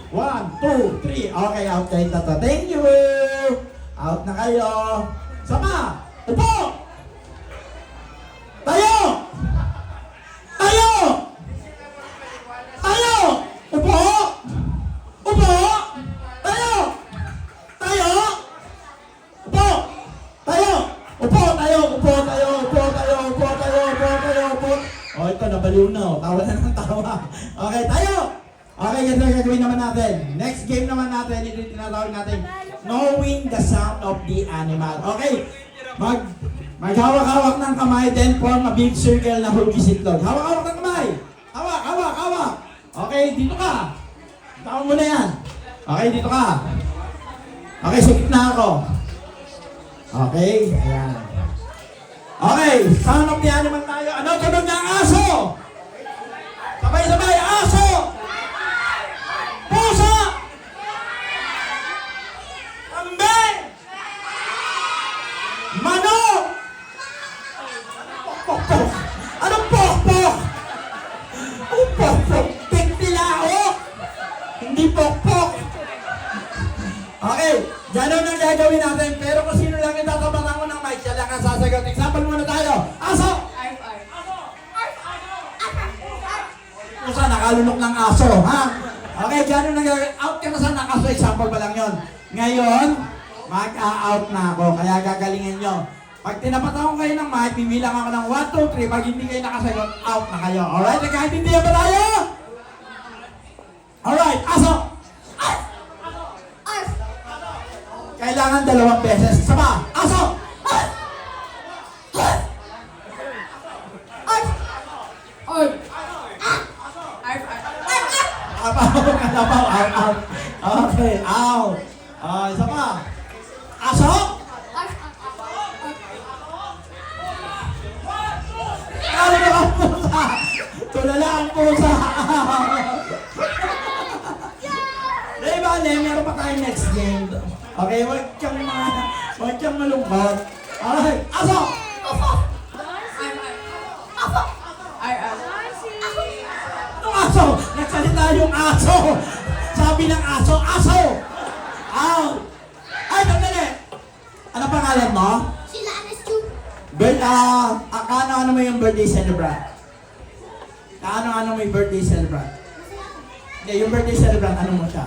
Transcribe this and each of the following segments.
1, 2, 3. Okay, out kayo tatlo. Thank you! Out na kayo. Sama! Upo! Tayo! Tayo! Tayo! Upo! Upo! Tayo! Tayo! Upo! Tayo! Upo! Tayo! Upo! Tayo! Upo! Tayo! Upo! Tayo! Upo! Tayo! Upo! O, ito, nabaliw na. Tawa na ng tawa. Okay, tayo! Okay, ganito ang gagawin naman natin. Next game naman natin, ito yung tinatawag natin, knowing the sound of the animal. Okay, maghawak-hawak ng kamay, then form a big circle na hugis itlog. Hawak-hawak ng kamay. Hawak, hawak, hawak. Okay, dito ka. Tawag mo na yan. Okay, dito ka. Okay, sukit na ako. Okay, ayan. Okay, sound of the animal tayo. Ano, tunog ng aso? Sabay-sabay, aso! Pusa! Kambing! Manok! Pok-pok! Anong pok-pok? Anong pok-pok? Tigtilao! Hindi pok-pok! Okay, gano'n ang gagawin natin. Pero kung sino lang yung tatabatan ko ng mic, siya lang ang sasagot. Example muna tayo. Aso! Pusa, nakalunok ng aso, ha? Okay, gano'n ang gagawin. Out ka na sa nakaso. Example pa lang yun. Ngayon, mag-out na ako. Kaya gagalingin nyo. Pag tinapatan ko kayo ng mic, bibilang ako ng 1, 2, 3. Pag hindi kayo nakasagot, out na kayo. Alright? Nagkaintindihan ba tayo? Alright, aso! Kailangan 2 beses. Sama! Aso! Out. Okay, out. Isa pa. Aso? Ano na ang pusa? Tulala ang pusa. Diba, meron pa tayo next game. Okay, huwag kang malungkot. Alright, aso! Anong aso? Nagsalita yung aso! Sabi ng aso, aso! Out! Ay, sandali! Ano pangalan mo? Sila Anastu. Ano mo yung birthday celebrant? Ano mo yung birthday celebrant? Hindi, yung birthday celebrant, ano mo siya?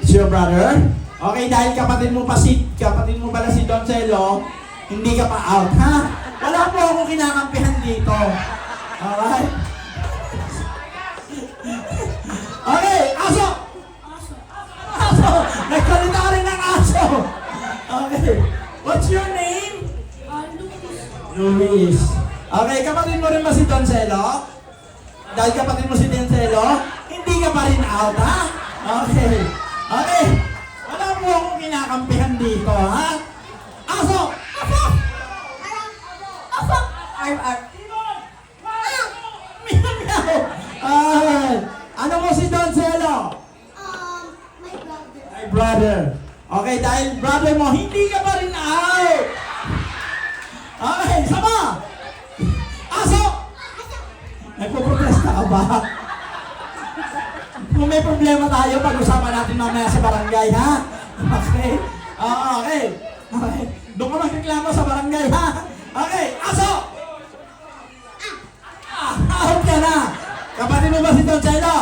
It's your brother? Okay, dahil kapatid mo pala si Doncelo, hindi ka pa out, ha? Wala po akong kinakampihan dito. Alright? Okay, aso! Aso! Nagsalita rin ng aso! Okay, what's your name? Luis. Okay, kapatid mo rin ba si Doncelo? Dahil kapatid mo si Doncelo, hindi ka pa rin out, ha? Okay. Okay. Wala po akong kinakampihan dito, ha? Aso! Aso! Aso! Ano mo si Doncelo? My brother. Okay, dahil brother mo, hindi ka pa rin out. Okay, sama! Aso! Nagpo-protesta ka ba? Kung may problema tayo, pag-usapan natin mamaya sa barangay, ha? Okay? Okay. Okay. Doon ka magreklamo sa barangay, ha? Okay, aso! Out ka na! Kapatid mo ba si Doncelo?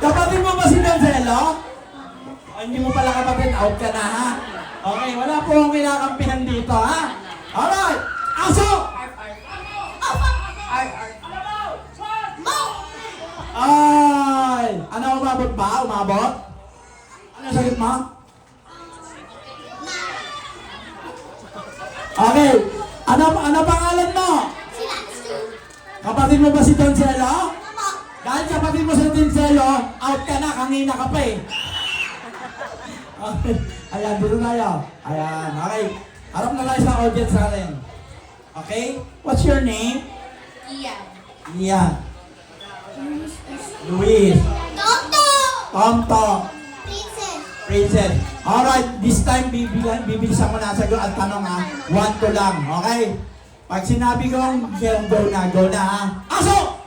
Kapatid mo ba si Doncelo? Hindi mo pala kapatid, out ka na, ha? Okay, wala po akong kinakampihan dito, ha? Alright! Aso! Ay! Ano, umabot ba? Umabot? Ano sagot mo? Okay. Ano pangalan mo? Sila Anastu. Kapatid mo ba si Doncelo? Dahil kapatid mo si Doncelo, out ka na, kanina ka pa eh. Okay. Ayan, dito tayo. Ayan, okay. Harap na tayo sa audience natin. Okay? What's your name? Ian. Ian. Luis. Tonto. Tonto. Princess. Princess. Alright, this time bibilisan ko na sagot at tanong ha. 1 to lang, okay? Pag sinabi kong go na ha. Aso!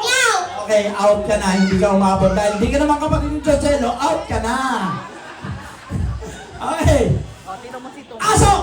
Meow. Okay, out ka na. Hindi ka umabot. Dahil hindi ka naman kapatid ni Joselo, out ka na. Okay. Aso!